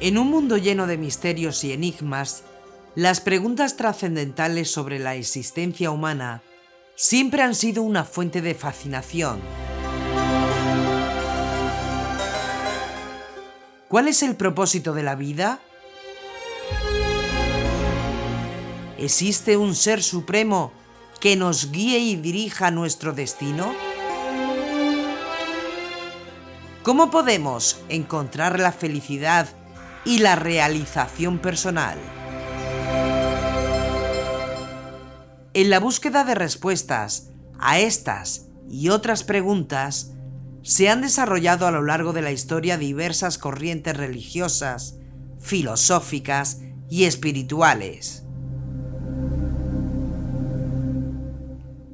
En un mundo lleno de misterios y enigmas, las preguntas trascendentales sobre la existencia humana siempre han sido una fuente de fascinación. ¿Cuál es el propósito de la vida? ¿Existe un ser supremo que nos guíe y dirija nuestro destino? ¿Cómo podemos encontrar la felicidad y la realización personal? En la búsqueda de respuestas a estas y otras preguntas, se han desarrollado a lo largo de la historia diversas corrientes religiosas, filosóficas y espirituales.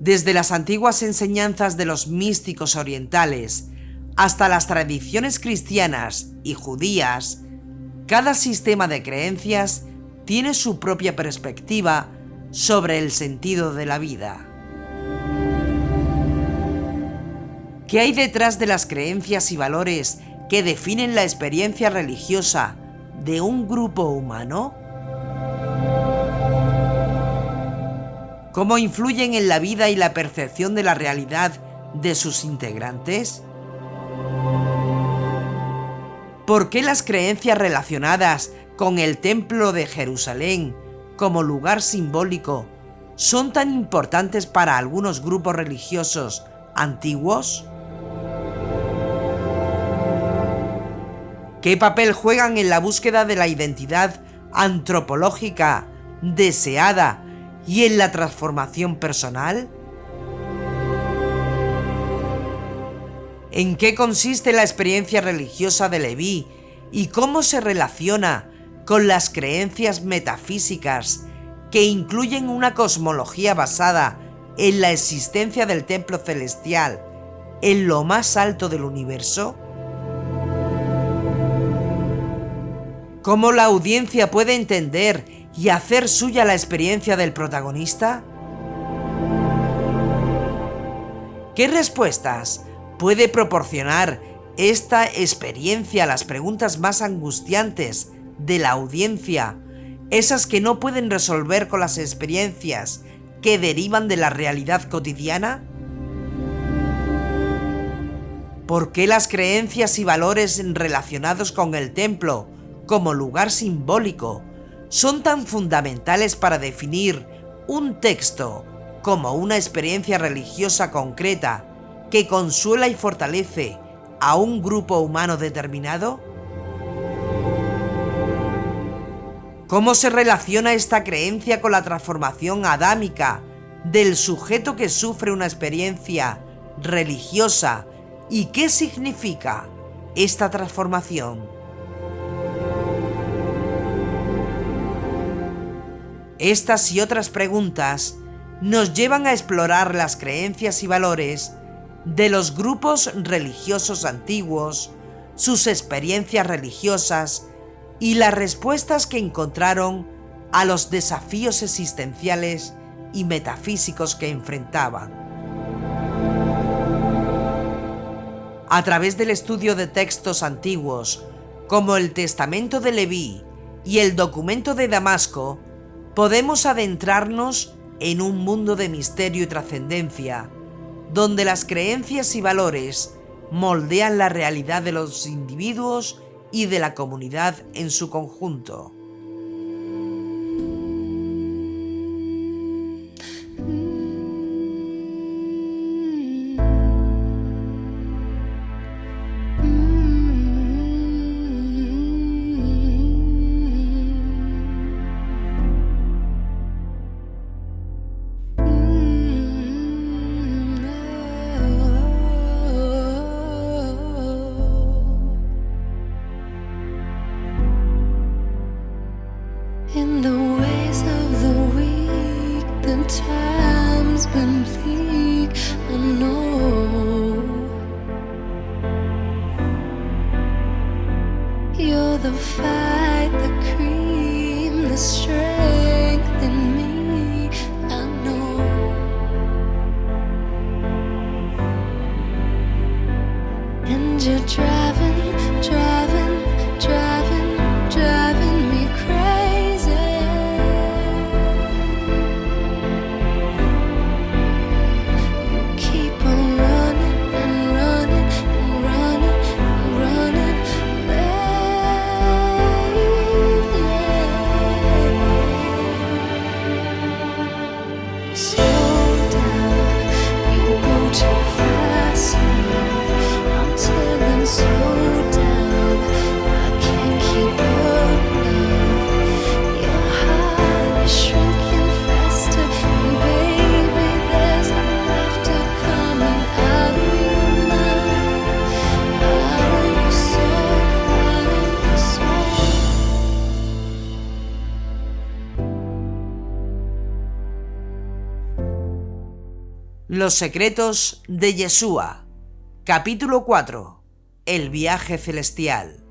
Desde las antiguas enseñanzas de los místicos orientales hasta las tradiciones cristianas y judías, cada sistema de creencias tiene su propia perspectiva sobre el sentido de la vida. ¿Qué hay detrás de las creencias y valores que definen la experiencia religiosa de un grupo humano? ¿Cómo influyen en la vida y la percepción de la realidad de sus integrantes? ¿Por qué las creencias relacionadas con el Templo de Jerusalén como lugar simbólico son tan importantes para algunos grupos religiosos antiguos? ¿Qué papel juegan en la búsqueda de la identidad antropológica deseada y en la transformación personal? ¿En qué consiste la experiencia religiosa de Leví y cómo se relaciona con las creencias metafísicas que incluyen una cosmología basada en la existencia del templo celestial en lo más alto del universo? ¿Cómo la audiencia puede entender y hacer suya la experiencia del protagonista? ¿Qué respuestas puede proporcionar esta experiencia a las preguntas más angustiantes de la audiencia, esas que no pueden resolver con las experiencias que derivan de la realidad cotidiana? ¿Por qué las creencias y valores relacionados con el templo como lugar simbólico son tan fundamentales para definir un texto como una experiencia religiosa concreta que consuela y fortalece a un grupo humano determinado? ¿Cómo se relaciona esta creencia con la transformación adámica del sujeto que sufre una experiencia religiosa y qué significa esta transformación? Estas y otras preguntas nos llevan a explorar las creencias y valores de los grupos religiosos antiguos, sus experiencias religiosas y las respuestas que encontraron a los desafíos existenciales y metafísicos que enfrentaban. A través del estudio de textos antiguos, como el Testamento de Leví y el Documento de Damasco, podemos adentrarnos en un mundo de misterio y trascendencia, donde las creencias y valores moldean la realidad de los individuos y de la comunidad en su conjunto. Los secretos de Yeshua. Capítulo 4. El viaje celestial.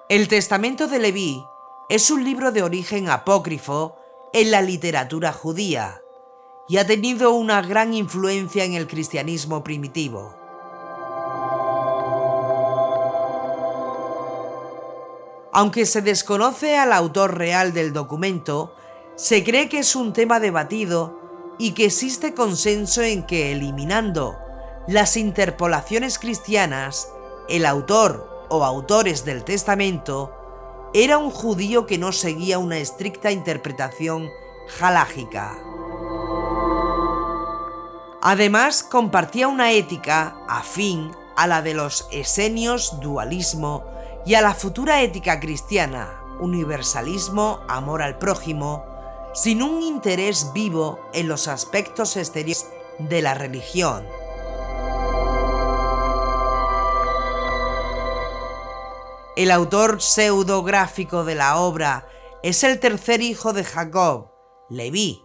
El Testamento de Leví es un libro de origen apócrifo en la literatura judía y ha tenido una gran influencia en el cristianismo primitivo. Aunque se desconoce al autor real del documento, se cree que es un tema debatido y que existe consenso en que, eliminando las interpolaciones cristianas, el autor o autores del testamento era un judío que no seguía una estricta interpretación halájica. Además, compartía una ética afín a la de los esenios, dualismo, y a la futura ética cristiana, universalismo, amor al prójimo, sin un interés vivo en los aspectos exteriores de la religión. El autor pseudográfico de la obra es el tercer hijo de Jacob, Leví,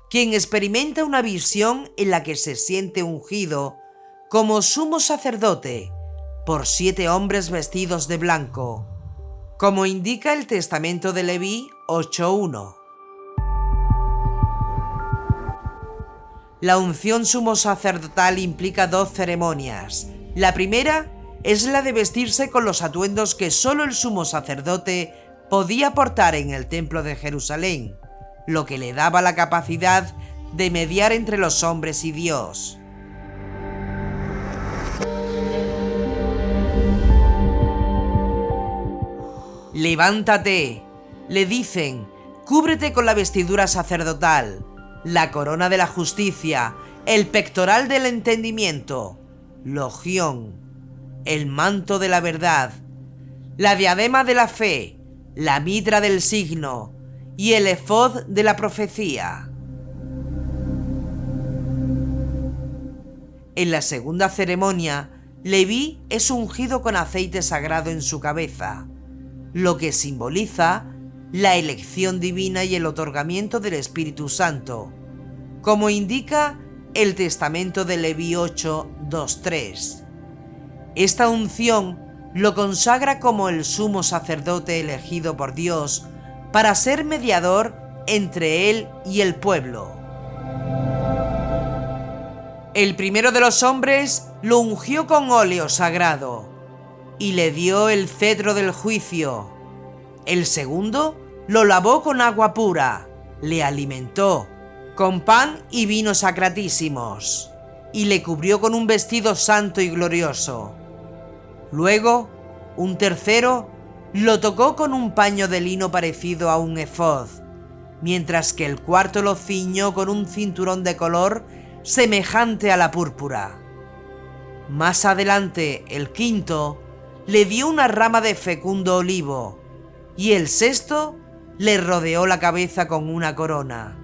quien experimenta una visión en la que se siente ungido como sumo sacerdote por 7 hombres vestidos de blanco, como indica el Testamento de Leví 8.1. La unción sumo sacerdotal implica 2 ceremonias. La primera es la de vestirse con los atuendos que solo el sumo sacerdote podía portar en el templo de Jerusalén, lo que le daba la capacidad de mediar entre los hombres y Dios. Levántate, le dicen, cúbrete con la vestidura sacerdotal, la corona de la justicia, el pectoral del entendimiento, logión, el manto de la verdad, la diadema de la fe, la mitra del signo y el efod de la profecía. En la segunda ceremonia, Leví es ungido con aceite sagrado en su cabeza, lo que simboliza la elección divina y el otorgamiento del Espíritu Santo, como indica el Testamento de Leví 8.2.3. Esta unción lo consagra como el sumo sacerdote elegido por Dios para ser mediador entre él y el pueblo. El primero de los hombres lo ungió con óleo sagrado y le dio el cetro del juicio. El segundo lo lavó con agua pura, le alimentó con pan y vino sacratísimos y le cubrió con un vestido santo y glorioso. Luego, un tercero lo tocó con un paño de lino parecido a un efod, mientras que el cuarto lo ciñó con un cinturón de color semejante a la púrpura. Más adelante, el quinto le dio una rama de fecundo olivo, y el sexto le rodeó la cabeza con una corona.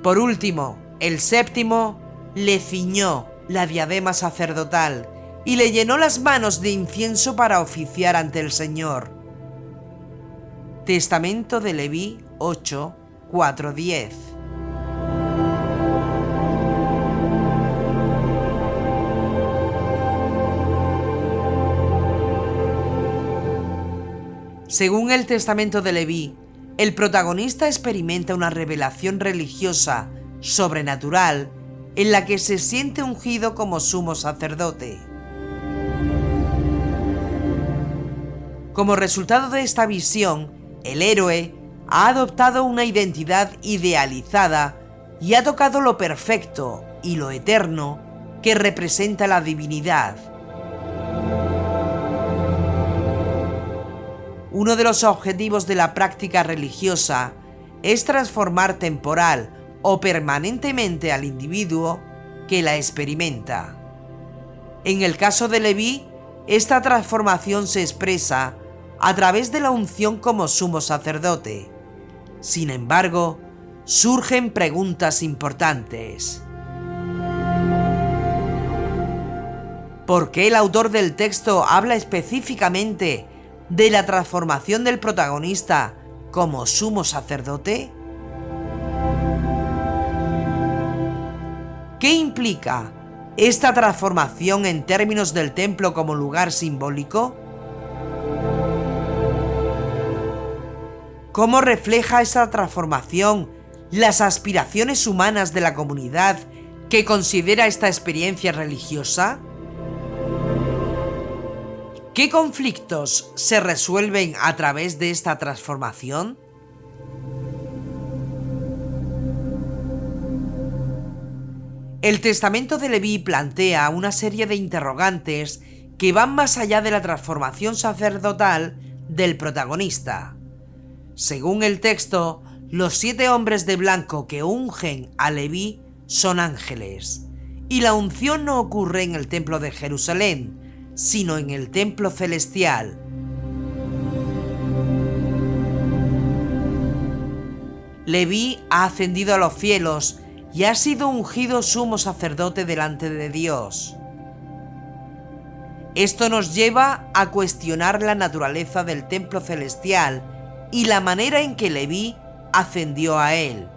Por último, el séptimo le ciñó la diadema sacerdotal y le llenó las manos de incienso para oficiar ante el Señor. Testamento de Leví 8.4.10. Según el Testamento de Leví, el protagonista experimenta una revelación religiosa sobrenatural en la que se siente ungido como sumo sacerdote. Como resultado de esta visión, El héroe ha adoptado una identidad idealizada y ha tocado lo perfecto y lo eterno que representa la divinidad. Uno de los objetivos de la práctica religiosa es transformar temporal o permanentemente al individuo que la experimenta. En el caso de Leví, esta transformación se expresa a través de la unción como sumo sacerdote. Sin embargo, surgen preguntas importantes. ¿Por qué el autor del texto habla específicamente de la transformación del protagonista como sumo sacerdote? ¿Qué implica esta transformación en términos del templo como lugar simbólico? ¿Cómo refleja esa transformación las aspiraciones humanas de la comunidad que considera esta experiencia religiosa? ¿Qué conflictos se resuelven a través de esta transformación? El testamento de Leví plantea una serie de interrogantes que van más allá de la transformación sacerdotal del protagonista. Según el texto, los 7 hombres de blanco que ungen a Leví son ángeles, y la unción no ocurre en el templo de Jerusalén, sino en el templo celestial. Leví ha ascendido a los cielos y ha sido ungido sumo sacerdote delante de Dios. Esto nos lleva a cuestionar la naturaleza del templo celestial y la manera en que Leví ascendió a él.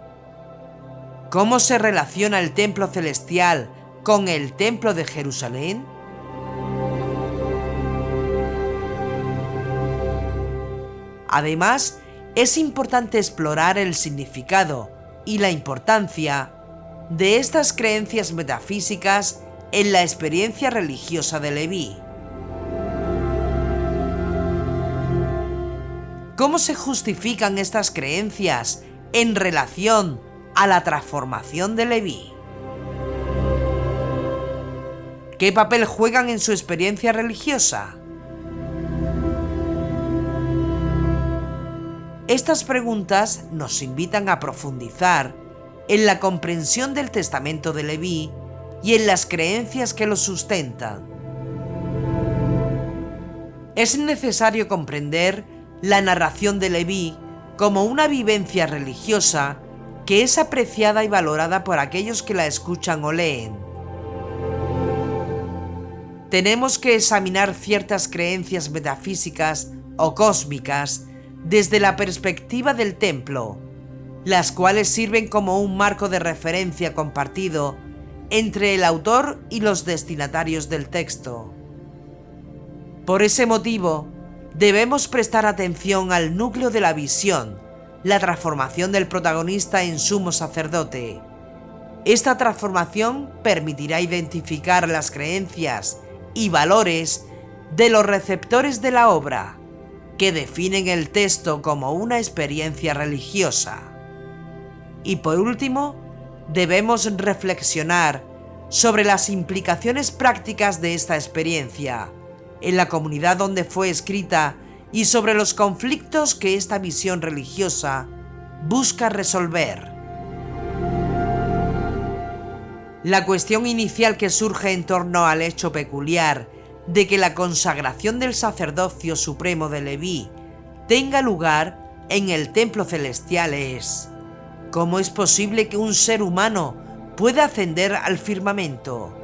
¿Cómo se relaciona el templo celestial con el templo de Jerusalén? Además, es importante explorar el significado y la importancia de estas creencias metafísicas en la experiencia religiosa de Leví. ¿Cómo se justifican estas creencias en relación a la transformación de Leví? ¿Qué papel juegan en su experiencia religiosa? Estas preguntas nos invitan a profundizar en la comprensión del testamento de Leví y en las creencias que lo sustentan. Es necesario comprender la narración de Leví como una vivencia religiosa que es apreciada y valorada por aquellos que la escuchan o leen. Tenemos que examinar ciertas creencias metafísicas o cósmicas desde la perspectiva del templo, las cuales sirven como un marco de referencia compartido entre el autor y los destinatarios del texto. Por ese motivo, debemos prestar atención al núcleo de la visión, la transformación del protagonista en sumo sacerdote. Esta transformación permitirá identificar las creencias y valores de los receptores de la obra, que definen el texto como una experiencia religiosa. Y por último, debemos reflexionar sobre las implicaciones prácticas de esta experiencia en la comunidad donde fue escrita y sobre los conflictos que esta visión religiosa busca resolver. La cuestión inicial que surge en torno al hecho peculiar de que la consagración del sacerdocio supremo de Leví tenga lugar en el templo celestial es: ¿cómo es posible que un ser humano pueda ascender al firmamento?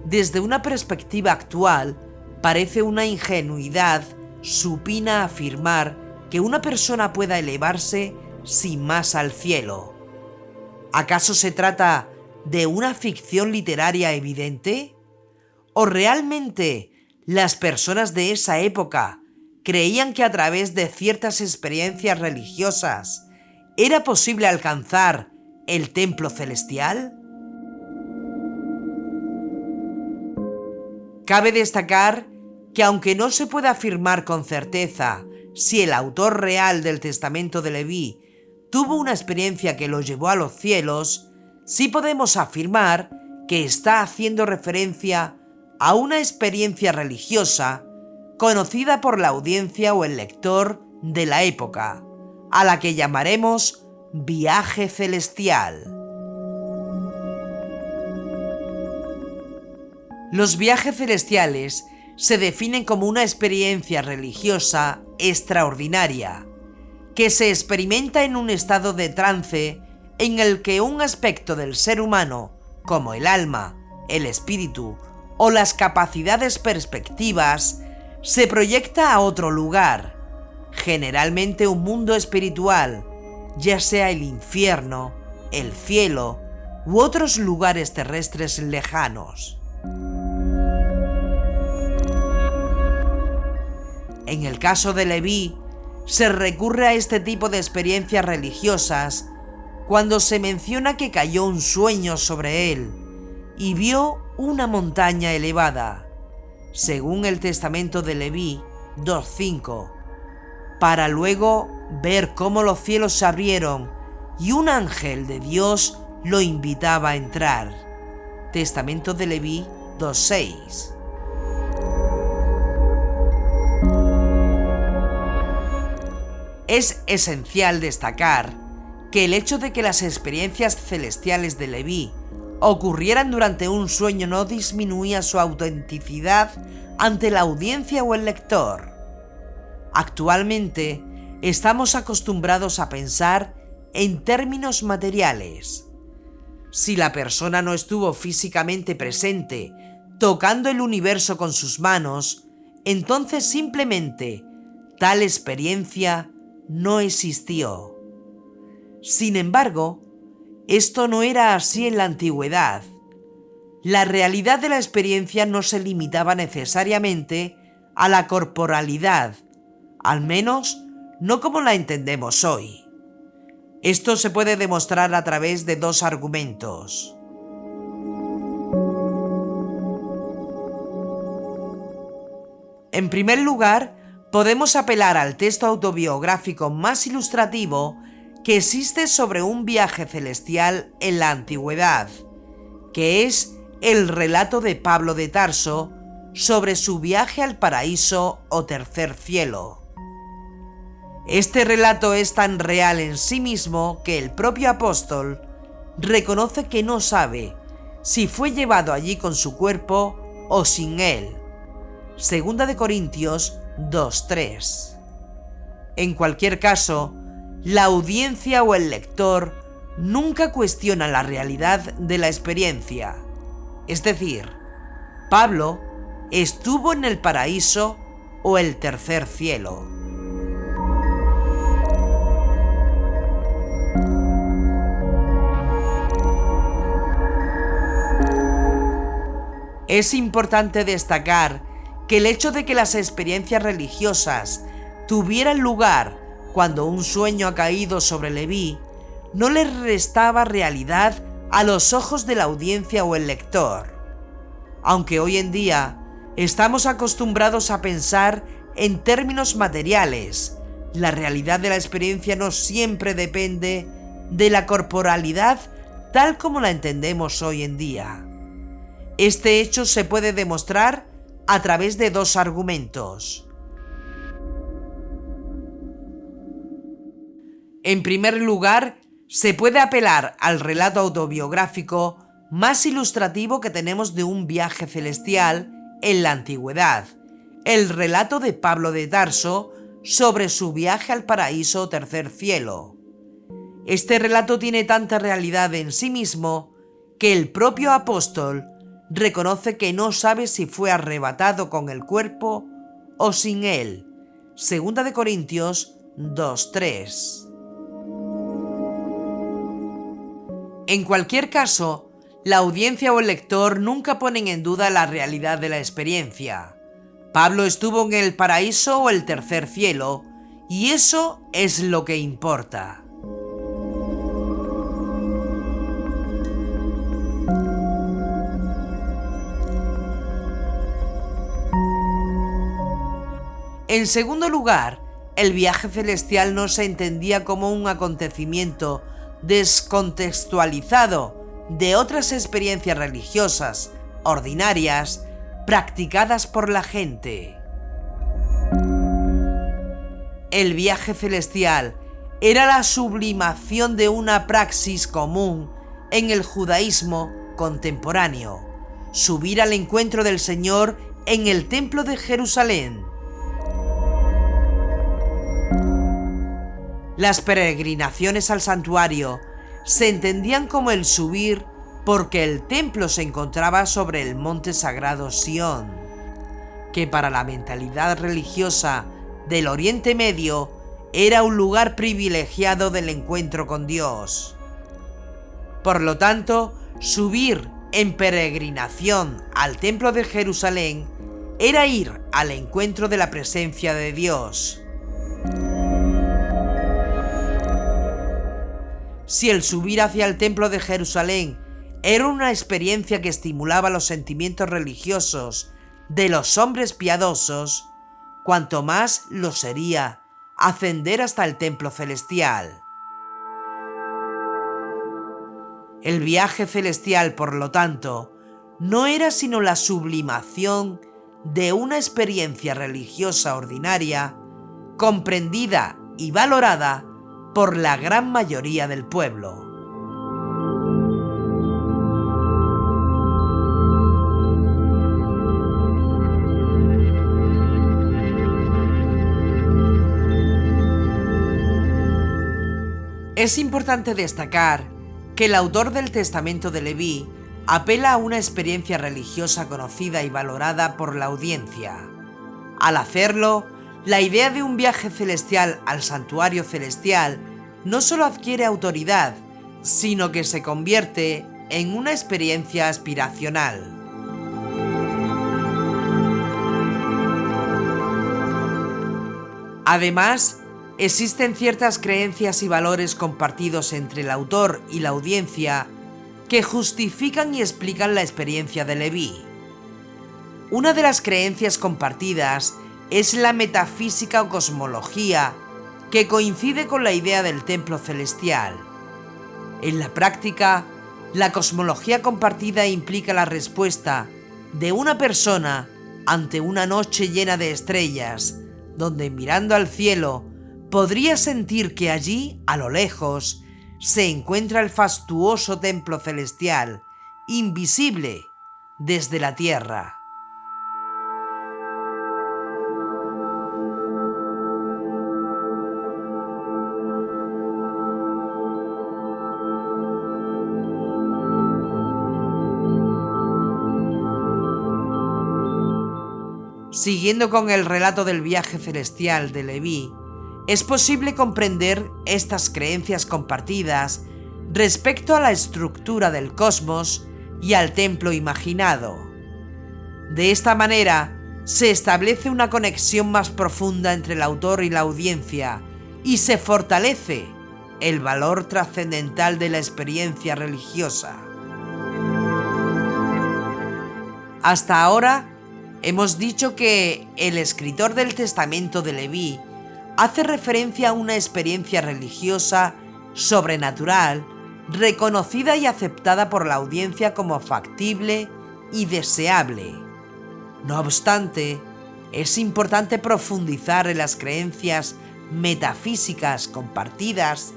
Desde una perspectiva actual, parece una ingenuidad supina afirmar que una persona pueda elevarse sin más al cielo. ¿Acaso se trata de una ficción literaria evidente? ¿O realmente las personas de esa época creían que a través de ciertas experiencias religiosas era posible alcanzar el templo celestial? Cabe destacar que aunque no se puede afirmar con certeza si el autor real del Testamento de Leví tuvo una experiencia que lo llevó a los cielos, sí podemos afirmar que está haciendo referencia a una experiencia religiosa conocida por la audiencia o el lector de la época, a la que llamaremos viaje celestial. Los viajes celestiales se definen como una experiencia religiosa extraordinaria, que se experimenta en un estado de trance en el que un aspecto del ser humano, como el alma, el espíritu o las capacidades perspectivas, se proyecta a otro lugar, generalmente un mundo espiritual, ya sea el infierno, el cielo u otros lugares terrestres lejanos. En el caso de Leví, se recurre a este tipo de experiencias religiosas cuando se menciona que cayó un sueño sobre él y vio una montaña elevada, según el Testamento de Leví 2:5, para luego ver cómo los cielos se abrieron y un ángel de Dios lo invitaba a entrar. Testamento de Leví 2:6. Es esencial destacar que el hecho de que las experiencias celestiales de Leví ocurrieran durante un sueño no disminuía su autenticidad ante la audiencia o el lector. Actualmente, estamos acostumbrados a pensar en términos materiales. Si la persona no estuvo físicamente presente, tocando el universo con sus manos, entonces simplemente tal experiencia no existió. Sin embargo, esto no era así en la antigüedad. La realidad de la experiencia no se limitaba necesariamente a la corporalidad, al menos no como la entendemos hoy. Esto se puede demostrar a través de dos argumentos. En primer lugar, podemos apelar al texto autobiográfico más ilustrativo que existe sobre un viaje celestial en la antigüedad, que es el relato de Pablo de Tarso sobre su viaje al paraíso o tercer cielo. Este relato es tan real en sí mismo que el propio apóstol reconoce que no sabe si fue llevado allí con su cuerpo o sin él. 2 Corintios 2:3. En cualquier caso, la audiencia o el lector nunca cuestiona la realidad de la experiencia. Es decir, Pablo estuvo en el paraíso o el tercer cielo. Es importante destacar que el hecho de que las experiencias religiosas tuvieran lugar cuando un sueño ha caído sobre Leví no le restaba realidad a los ojos de la audiencia o el lector. Aunque hoy en día estamos acostumbrados a pensar en términos materiales, la realidad de la experiencia no siempre depende de la corporalidad tal como la entendemos hoy en día. Este hecho se puede demostrar a través de dos argumentos. En primer lugar, se puede apelar al relato autobiográfico más ilustrativo que tenemos de un viaje celestial en la antigüedad, el relato de Pablo de Tarso sobre su viaje al paraíso o tercer cielo. Este relato tiene tanta realidad en sí mismo que el propio apóstol reconoce que no sabe si fue arrebatado con el cuerpo o sin él. 2 Corintios 2:3. En cualquier caso, la audiencia o el lector nunca ponen en duda la realidad de la experiencia. Pablo estuvo en el paraíso o el tercer cielo, y eso es lo que importa. En segundo lugar, el viaje celestial no se entendía como un acontecimiento descontextualizado de otras experiencias religiosas ordinarias practicadas por la gente. El viaje celestial era la sublimación de una praxis común en el judaísmo contemporáneo: subir al encuentro del Señor en el Templo de Jerusalén. Las peregrinaciones al santuario se entendían como el subir porque el templo se encontraba sobre el monte sagrado Sión, que para la mentalidad religiosa del Oriente Medio era un lugar privilegiado del encuentro con Dios. Por lo tanto, subir en peregrinación al Templo de Jerusalén era ir al encuentro de la presencia de Dios. Si el subir hacia el Templo de Jerusalén era una experiencia que estimulaba los sentimientos religiosos de los hombres piadosos, cuanto más lo sería ascender hasta el templo celestial. El viaje celestial, por lo tanto, no era sino la sublimación de una experiencia religiosa ordinaria, comprendida y valorada por la gran mayoría del pueblo. Es importante destacar que el autor del Testamento de Leví apela a una experiencia religiosa conocida y valorada por la audiencia. Al hacerlo, la idea de un viaje celestial al santuario celestial no solo adquiere autoridad, sino que se convierte en una experiencia aspiracional. Además, existen ciertas creencias y valores compartidos entre el autor y la audiencia que justifican y explican la experiencia de Leví. Una de las creencias compartidas es la metafísica o cosmología, que coincide con la idea del templo celestial. En la práctica, la cosmología compartida implica la respuesta de una persona ante una noche llena de estrellas, donde mirando al cielo podría sentir que allí, a lo lejos, se encuentra el fastuoso templo celestial, invisible desde la tierra. Siguiendo con el relato del viaje celestial de Leví, es posible comprender estas creencias compartidas respecto a la estructura del cosmos y al templo imaginado. De esta manera, se establece una conexión más profunda entre el autor y la audiencia y se fortalece el valor trascendental de la experiencia religiosa. Hasta ahora, hemos dicho que el escritor del Testamento de Leví hace referencia a una experiencia religiosa sobrenatural, reconocida y aceptada por la audiencia como factible y deseable. No obstante, es importante profundizar en las creencias metafísicas compartidas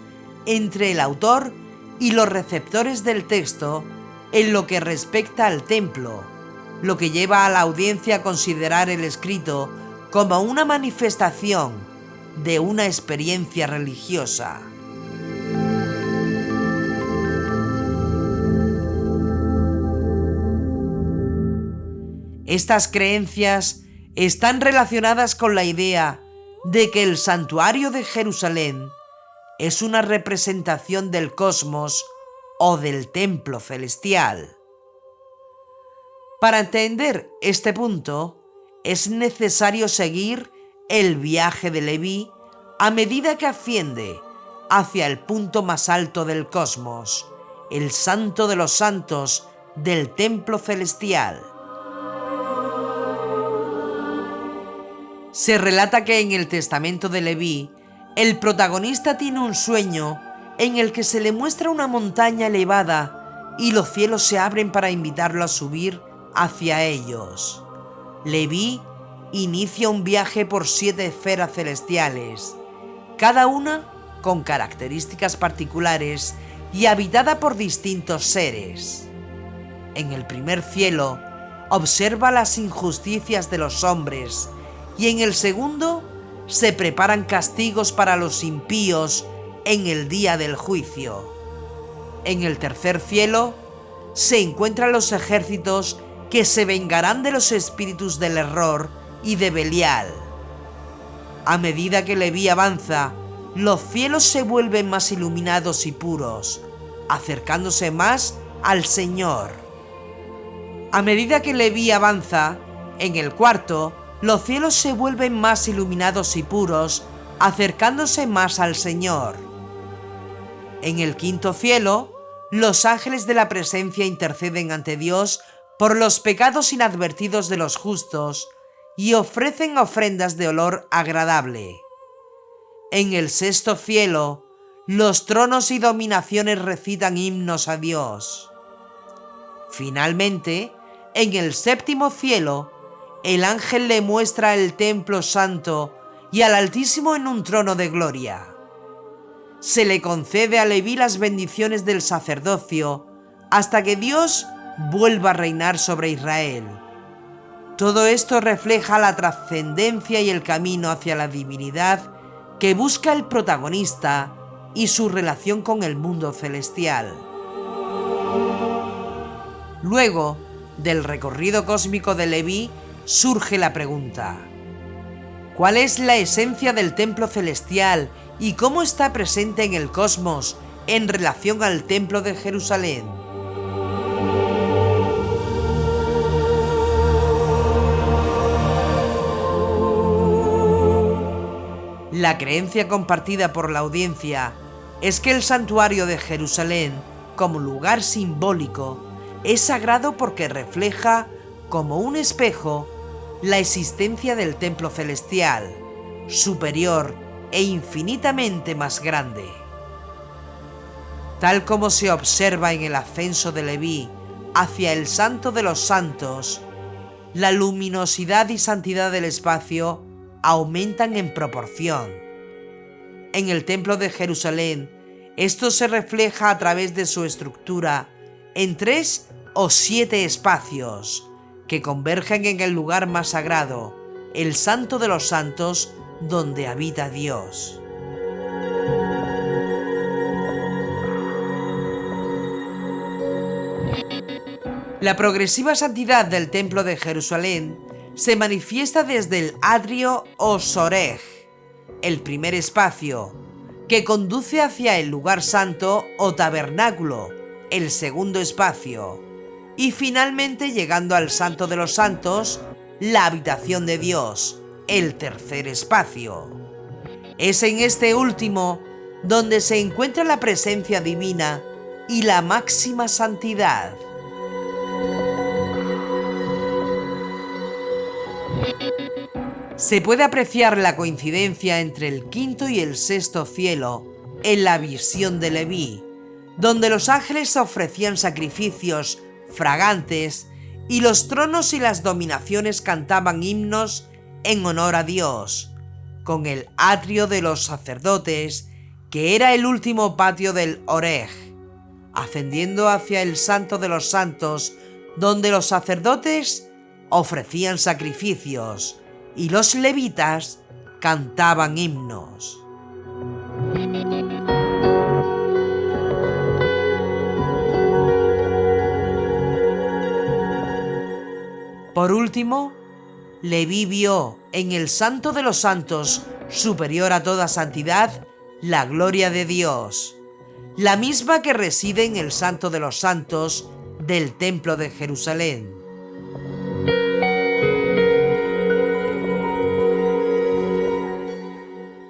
entre el autor y los receptores del texto en lo que respecta al templo, lo que lleva a la audiencia a considerar el escrito como una manifestación de una experiencia religiosa. Estas creencias están relacionadas con la idea de que el santuario de Jerusalén es una representación del cosmos o del templo celestial. Para entender este punto, es necesario seguir el viaje de Leví a medida que asciende hacia el punto más alto del cosmos, el santo de los santos del templo celestial. Se relata que en el testamento de Leví, el protagonista tiene un sueño en el que se le muestra una montaña elevada y los cielos se abren para invitarlo a subir hacia ellos. Leví inicia un viaje por 7 esferas celestiales, cada una con características particulares y habitada por distintos seres. En el primer cielo, observa las injusticias de los hombres, y en el segundo, se preparan castigos para los impíos en el día del juicio. En el tercer cielo, se encuentran los ejércitos que se vengarán de los espíritus del error y de Belial. A medida que Leví avanza, los cielos se vuelven más iluminados y puros, acercándose más al Señor. A medida que Leví avanza, en el cuarto, los cielos se vuelven más iluminados y puros, acercándose más al Señor. En el quinto cielo, los ángeles de la presencia interceden ante Dios por los pecados inadvertidos de los justos y ofrecen ofrendas de olor agradable. En el sexto cielo, los tronos y dominaciones recitan himnos a Dios. Finalmente, en el séptimo cielo, el ángel le muestra el templo santo y al Altísimo en un trono de gloria. Se le concede a Leví las bendiciones del sacerdocio hasta que Dios vuelva a reinar sobre Israel. Todo esto refleja la trascendencia y el camino hacia la divinidad que busca el protagonista y su relación con el mundo celestial. Luego del recorrido cósmico de Leví, surge la pregunta: ¿cuál es la esencia del templo celestial y cómo está presente en el cosmos en relación al templo de Jerusalén? La creencia compartida por la audiencia es que el santuario de Jerusalén, como lugar simbólico, es sagrado porque refleja, como un espejo, la existencia del templo celestial, superior e infinitamente más grande. Tal como se observa en el ascenso de Leví hacia el Santo de los Santos, la luminosidad y santidad del espacio aumentan en proporción. En el templo de Jerusalén, esto se refleja a través de su estructura en 3 o 7 espacios, que convergen en el lugar más sagrado, el Santo de los Santos, donde habita Dios. La progresiva santidad del Templo de Jerusalén se manifiesta desde el atrio o Sorej, el primer espacio, que conduce hacia el lugar santo o tabernáculo, el segundo espacio, y finalmente llegando al Santo de los Santos, la habitación de Dios, el tercer espacio. Es en este último donde se encuentra la presencia divina y la máxima santidad. Se puede apreciar la coincidencia entre el quinto y el sexto cielo en la visión de Leví, donde los ángeles ofrecían sacrificios fragantes y los tronos y las dominaciones cantaban himnos en honor a Dios, con el atrio de los sacerdotes, que era el último patio del Orej, ascendiendo hacia el Santo de los Santos, donde los sacerdotes ofrecían sacrificios y los levitas cantaban himnos. Por último, Leví vio en el Santo de los Santos, superior a toda santidad, la gloria de Dios, la misma que reside en el Santo de los Santos del Templo de Jerusalén.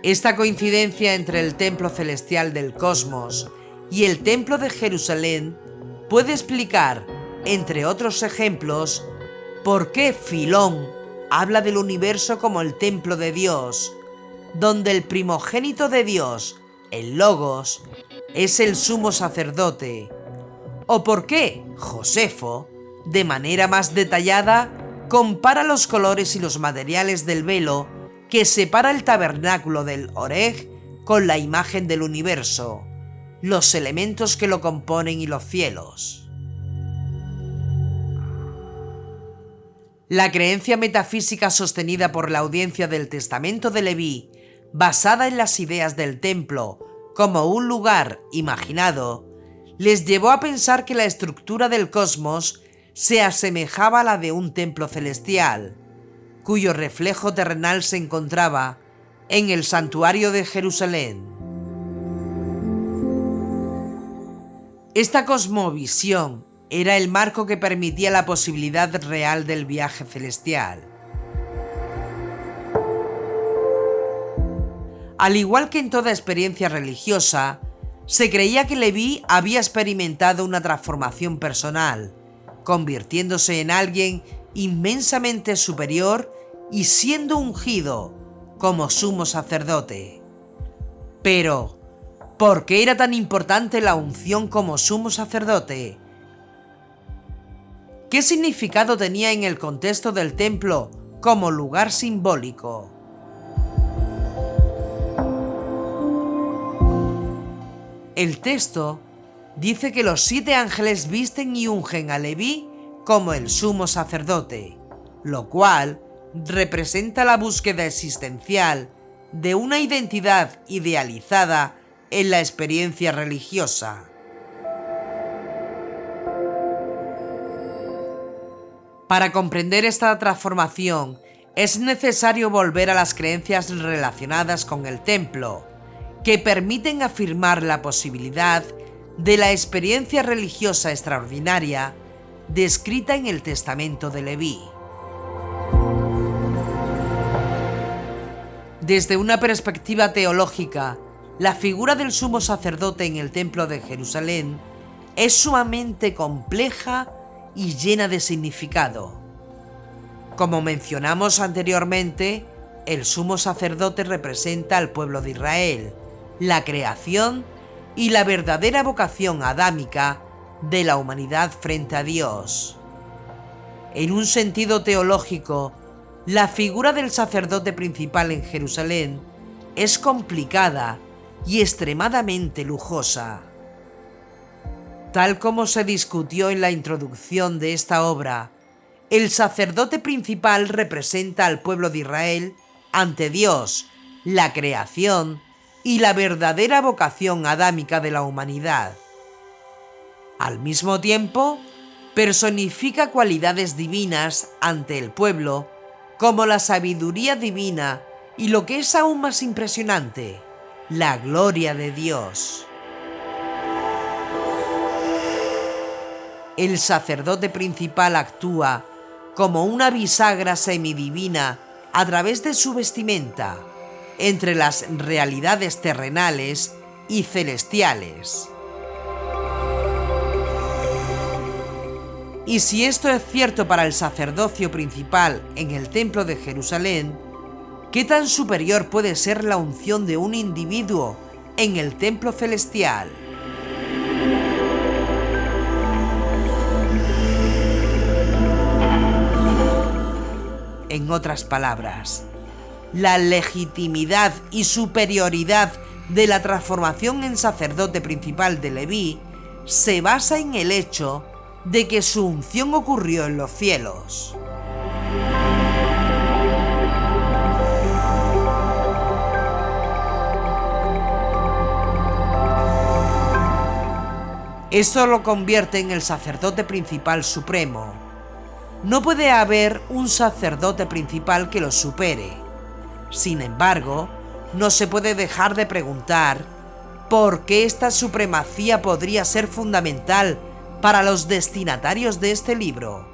Esta coincidencia entre el templo celestial del cosmos y el templo de Jerusalén puede explicar, entre otros ejemplos, por qué Filón habla del universo como el templo de Dios, donde el primogénito de Dios, el Logos, es el sumo sacerdote. ¿O por qué Josefo, de manera más detallada, compara los colores y los materiales del velo que separa el tabernáculo del Oreg con la imagen del universo, los elementos que lo componen y los cielos? La creencia metafísica sostenida por la audiencia del Testamento de Leví, basada en las ideas del templo como un lugar imaginado, les llevó a pensar que la estructura del cosmos se asemejaba a la de un templo celestial, cuyo reflejo terrenal se encontraba en el santuario de Jerusalén. Esta cosmovisión era el marco que permitía la posibilidad real del viaje celestial. Al igual que en toda experiencia religiosa, se creía que Leví había experimentado una transformación personal, convirtiéndose en alguien inmensamente superior y siendo ungido como sumo sacerdote. Pero, ¿por qué era tan importante la unción como sumo sacerdote? ¿Qué significado tenía en el contexto del templo como lugar simbólico? El texto dice que los 7 ángeles visten y ungen a Leví como el sumo sacerdote, lo cual representa la búsqueda existencial de una identidad idealizada en la experiencia religiosa. Para comprender esta transformación, es necesario volver a las creencias relacionadas con el templo, que permiten afirmar la posibilidad de la experiencia religiosa extraordinaria descrita en el Testamento de Leví. Desde una perspectiva teológica, la figura del sumo sacerdote en el Templo de Jerusalén es sumamente compleja y llena de significado. Como mencionamos anteriormente, el sumo sacerdote representa al pueblo de Israel, la creación y la verdadera vocación adámica de la humanidad frente a Dios. En un sentido teológico, la figura del sacerdote principal en Jerusalén es complicada y extremadamente lujosa. Tal como se discutió en la introducción de esta obra, el sacerdote principal representa al pueblo de Israel ante Dios, la creación y la verdadera vocación adámica de la humanidad. Al mismo tiempo, personifica cualidades divinas ante el pueblo, como la sabiduría divina y, lo que es aún más impresionante, la gloria de Dios. El sacerdote principal actúa como una bisagra semidivina a través de su vestimenta entre las realidades terrenales y celestiales. Y si esto es cierto para el sacerdocio principal en el Templo de Jerusalén, ¿qué tan superior puede ser la unción de un individuo en el Templo celestial? En otras palabras, la legitimidad y superioridad de la transformación en sacerdote principal de Leví se basa en el hecho de que su unción ocurrió en los cielos. Esto lo convierte en el sacerdote principal supremo. No puede haber un sacerdote principal que lo supere. Sin embargo, no se puede dejar de preguntar por qué esta supremacía podría ser fundamental para los destinatarios de este libro.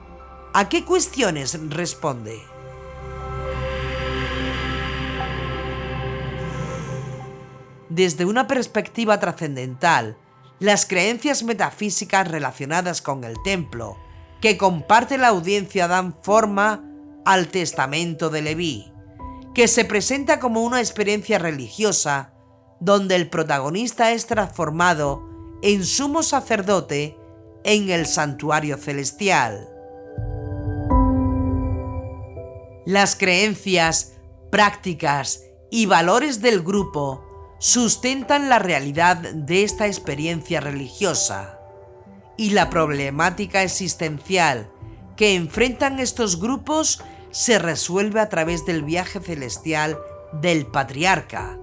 ¿A qué cuestiones responde? Desde una perspectiva trascendental, las creencias metafísicas relacionadas con el templo que comparte la audiencia dan forma al testamento de Leví, que se presenta como una experiencia religiosa donde el protagonista es transformado en sumo sacerdote en el santuario celestial. Las creencias, prácticas y valores del grupo sustentan la realidad de esta experiencia religiosa y la problemática existencial que enfrentan estos grupos se resuelve a través del viaje celestial del patriarca,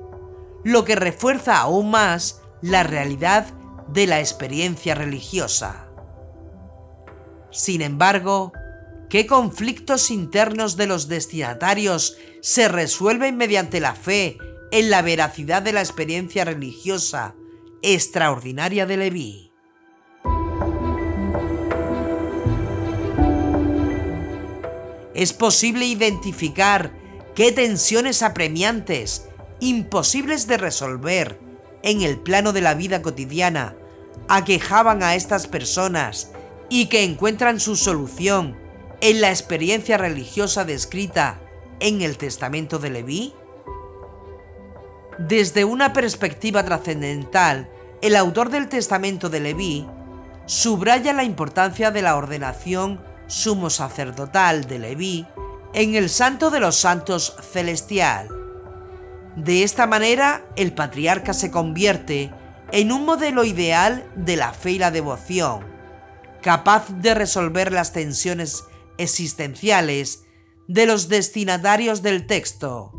lo que refuerza aún más la realidad de la experiencia religiosa. Sin embargo, ¿qué conflictos internos de los destinatarios se resuelven mediante la fe en la veracidad de la experiencia religiosa extraordinaria de Leví? Es posible identificar qué tensiones apremiantes, imposibles de resolver en el plano de la vida cotidiana, aquejaban a estas personas y que encuentran su solución en la experiencia religiosa descrita en el testamento de Leví. Desde una perspectiva trascendental, el autor del testamento de Leví subraya la importancia de la ordenación sumo sacerdotal de Leví en el Santo de los Santos celestial. De esta manera, el patriarca se convierte en un modelo ideal de la fe y la devoción, capaz de resolver las tensiones existenciales de los destinatarios del texto.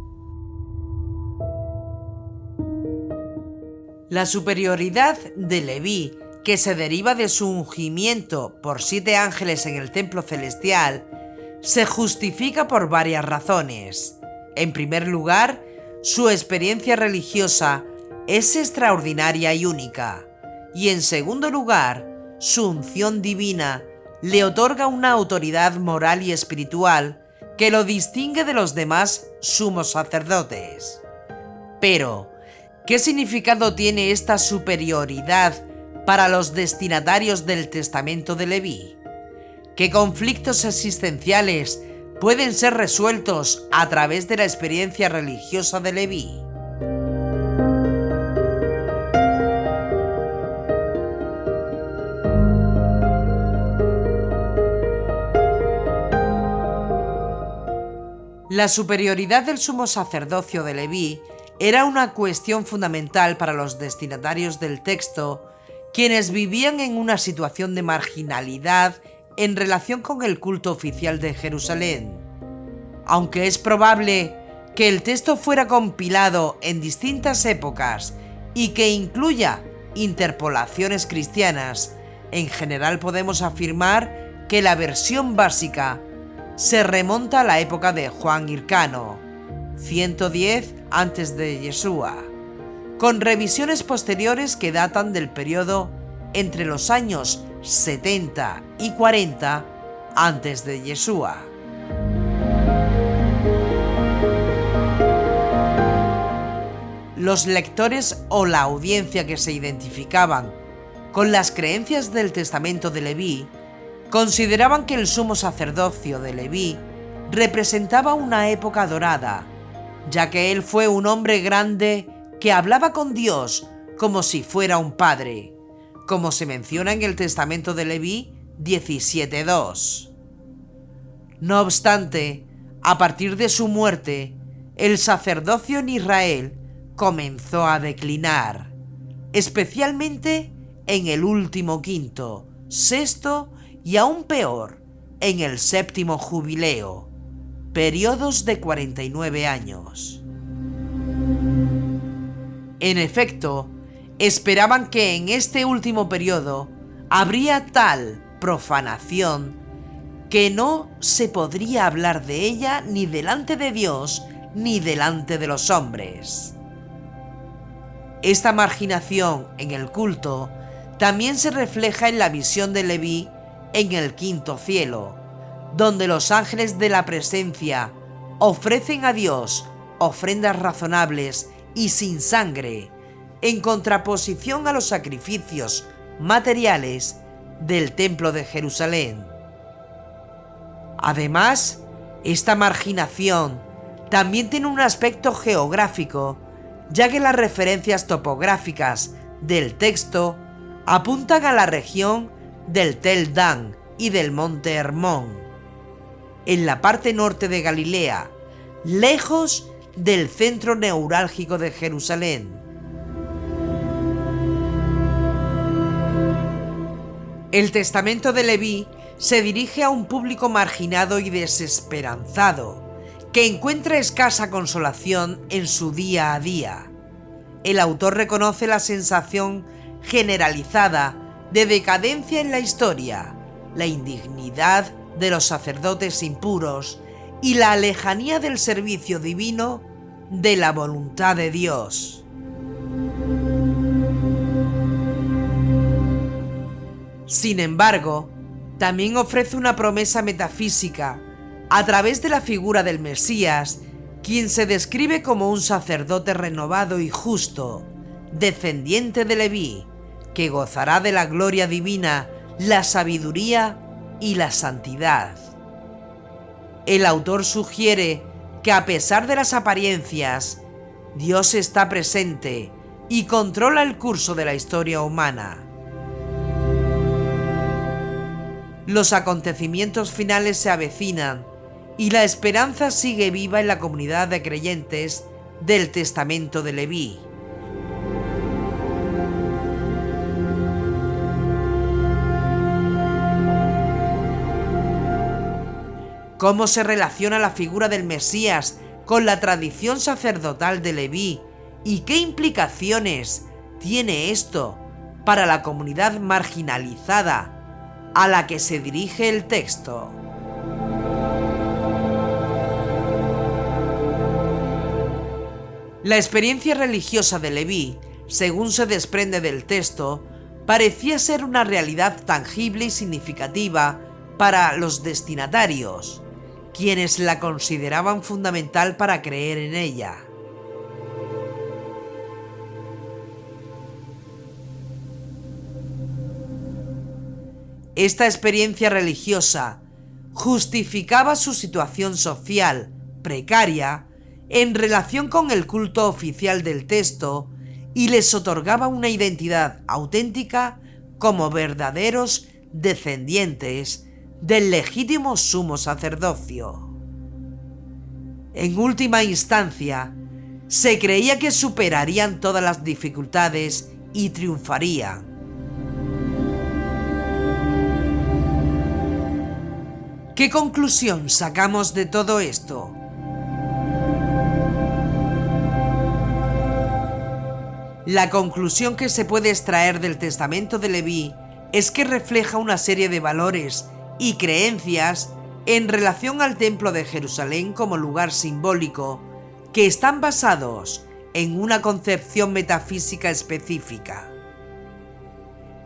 La superioridad de Leví, que se deriva de su ungimiento por 7 ángeles en el templo celestial, se justifica por varias razones. En primer lugar, su experiencia religiosa es extraordinaria y única, y en segundo lugar, su unción divina le otorga una autoridad moral y espiritual que lo distingue de los demás sumos sacerdotes. Pero, ¿qué significado tiene esta superioridad para los destinatarios del testamento de Leví? ¿Qué conflictos existenciales pueden ser resueltos a través de la experiencia religiosa de Leví? La superioridad del sumo sacerdocio de Leví era una cuestión fundamental para los destinatarios del texto, quienes vivían en una situación de marginalidad en relación con el culto oficial de Jerusalén. Aunque es probable que el texto fuera compilado en distintas épocas y que incluya interpolaciones cristianas, en general podemos afirmar que la versión básica se remonta a la época de Juan Hircano, 110 a.C., con revisiones posteriores que datan del periodo entre los años 70 y 40 a.C. Los lectores o la audiencia que se identificaban con las creencias del testamento de Leví consideraban que el sumo sacerdocio de Leví representaba una época dorada, ya que él fue un hombre grande que hablaba con Dios como si fuera un padre, como se menciona en el testamento de Leví 17:2. No obstante, a partir de su muerte, el sacerdocio en Israel comenzó a declinar, especialmente en el último quinto, sexto y aún peor, en el séptimo jubileo, periodos de 49 años. En efecto, esperaban que en este último periodo habría tal profanación que no se podría hablar de ella ni delante de Dios ni delante de los hombres. Esta marginación en el culto también se refleja en la visión de Leví en el quinto cielo, donde los ángeles de la presencia ofrecen a Dios ofrendas razonables y sin sangre, en contraposición a los sacrificios materiales del templo de Jerusalén. Además, Esta marginación también tiene un aspecto geográfico, ya que las referencias topográficas del texto apuntan a la región del Tel Dan y del Monte Hermón, en la parte norte de Galilea, lejos del centro neurálgico de Jerusalén. El testamento de Leví se dirige a un público marginado y desesperanzado, que encuentra escasa consolación en su día a día. El autor reconoce la sensación generalizada de decadencia en la historia, la indignidad de los sacerdotes impuros y la lejanía del servicio divino de la voluntad de Dios. Sin embargo, también ofrece una promesa metafísica a través de la figura del Mesías, quien se describe como un sacerdote renovado y justo, descendiente de Leví, que gozará de la gloria divina, la sabiduría y la santidad. El autor sugiere que a pesar de las apariencias, Dios está presente y controla el curso de la historia humana. Los acontecimientos finales se avecinan y la esperanza sigue viva en la comunidad de creyentes del testamento de Leví. ¿Cómo se relaciona la figura del Mesías con la tradición sacerdotal de Leví y qué implicaciones tiene esto para la comunidad marginalizada a la que se dirige el texto? La experiencia religiosa de Leví, según se desprende del texto, parecía ser una realidad tangible y significativa para los destinatarios, quienes la consideraban fundamental para creer en ella. Esta experiencia religiosa justificaba su situación social precaria en relación con el culto oficial del texto y les otorgaba una identidad auténtica como verdaderos descendientes del legítimo sumo sacerdocio. En última instancia, se creía que superarían todas las dificultades y triunfarían. ¿Qué conclusión sacamos de todo esto? La conclusión que se puede extraer del testamento de Leví es que refleja una serie de valores y creencias en relación al Templo de Jerusalén como lugar simbólico que están basados en una concepción metafísica específica.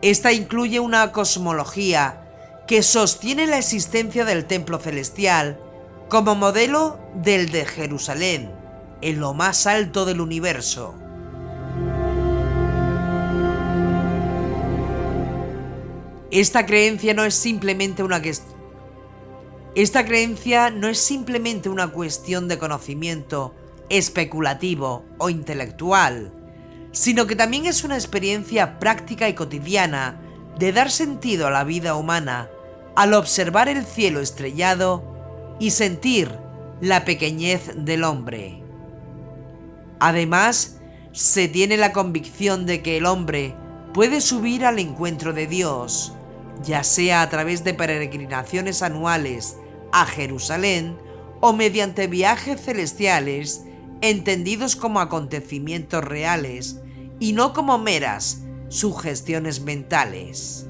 Esta incluye una cosmología que sostiene la existencia del Templo Celestial como modelo del de Jerusalén, en lo más alto del universo. Esta creencia no es simplemente una cuestión de conocimiento especulativo o intelectual, sino que también es una experiencia práctica y cotidiana de dar sentido a la vida humana al observar el cielo estrellado y sentir la pequeñez del hombre. Además, se tiene la convicción de que el hombre puede subir al encuentro de Dios, ya sea a través de peregrinaciones anuales a Jerusalén o mediante viajes celestiales entendidos como acontecimientos reales y no como meras sugestiones mentales.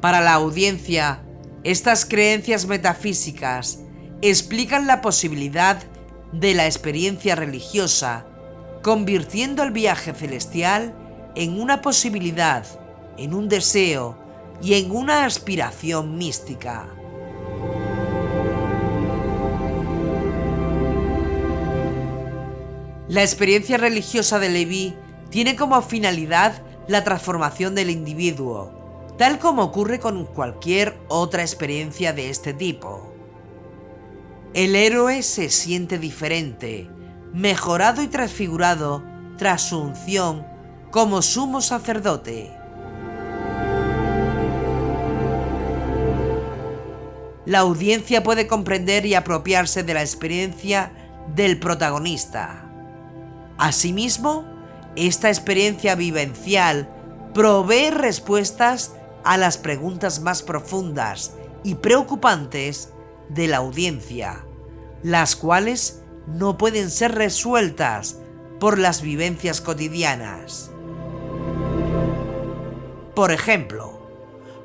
Para la audiencia, estas creencias metafísicas explican la posibilidad de la experiencia religiosa, convirtiendo el viaje celestial en una posibilidad, en un deseo y en una aspiración mística. La experiencia religiosa de Leví tiene como finalidad la transformación del individuo, tal como ocurre con cualquier otra experiencia de este tipo. El héroe se siente diferente, mejorado y transfigurado tras su unción como sumo sacerdote. La audiencia puede comprender y apropiarse de la experiencia del protagonista. Asimismo, esta experiencia vivencial provee respuestas a las preguntas más profundas y preocupantes de la audiencia, las cuales no pueden ser resueltas por las vivencias cotidianas. Por ejemplo,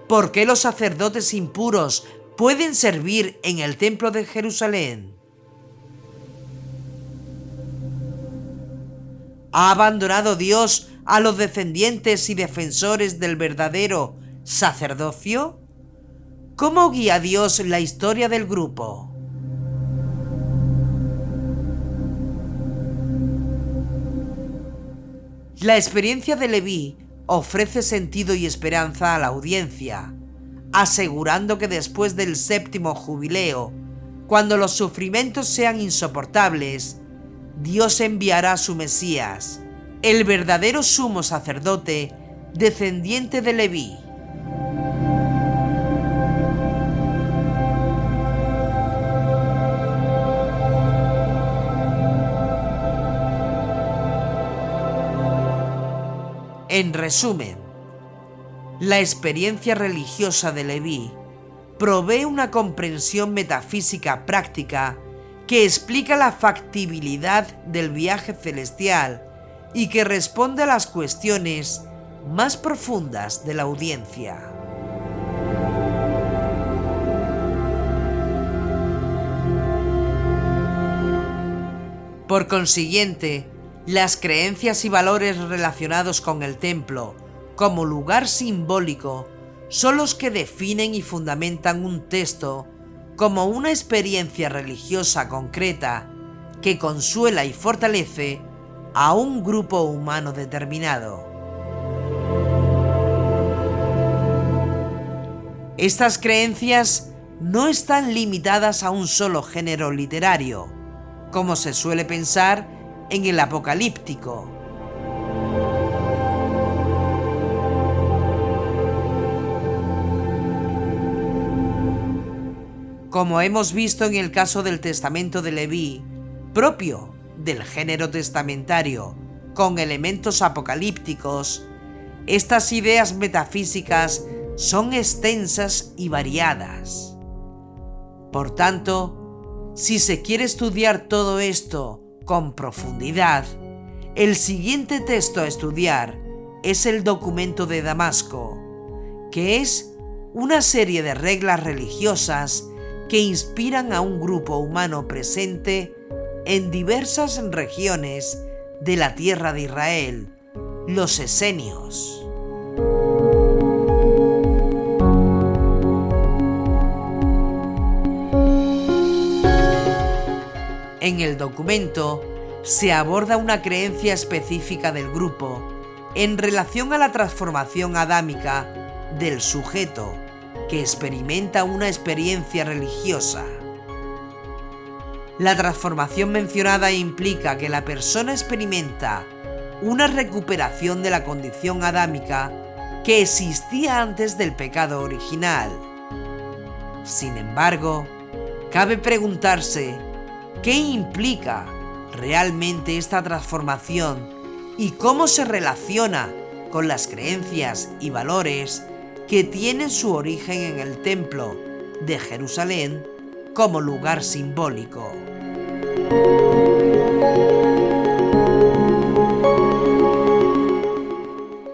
¿por qué los sacerdotes impuros pueden servir en el templo de Jerusalén? ¿Ha abandonado Dios a los descendientes y defensores del verdadero sacerdocio? ¿Cómo guía Dios la historia del grupo? La experiencia de Leví ofrece sentido y esperanza a la audiencia, asegurando que después del séptimo jubileo, cuando los sufrimientos sean insoportables, Dios enviará a su Mesías, el verdadero sumo sacerdote, descendiente de Leví. En resumen, la experiencia religiosa de Leví provee una comprensión metafísica práctica que explica la factibilidad del viaje celestial y que responde a las cuestiones más profundas de la audiencia. Por consiguiente, las creencias y valores relacionados con el templo como lugar simbólico son los que definen y fundamentan un texto como una experiencia religiosa concreta que consuela y fortalece a un grupo humano determinado. Estas creencias no están limitadas a un solo género literario, como se suele pensar en el apocalíptico. Como hemos visto en el caso del Testamento de Leví, propio del género testamentario, con elementos apocalípticos, estas ideas metafísicas son extensas y variadas. Por tanto, si se quiere estudiar todo esto con profundidad, el siguiente texto a estudiar es el Documento de Damasco, que es una serie de reglas religiosas que inspiran a un grupo humano presente en diversas regiones de la tierra de Israel, los esenios. En el documento se aborda una creencia específica del grupo en relación a la transformación adámica del sujeto que experimenta una experiencia religiosa. La transformación mencionada implica que la persona experimenta una recuperación de la condición adámica que existía antes del pecado original. Sin embargo, cabe preguntarse qué implica realmente esta transformación y cómo se relaciona con las creencias y valores que tienen su origen en el templo de Jerusalén como lugar simbólico.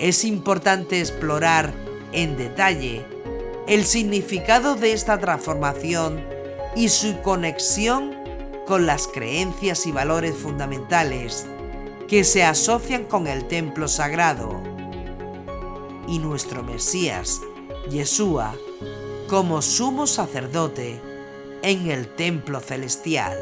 Es importante explorar en detalle el significado de esta transformación y su conexión con las creencias y valores fundamentales que se asocian con el templo sagrado y nuestro Mesías, Yeshua, como sumo sacerdote en el templo celestial.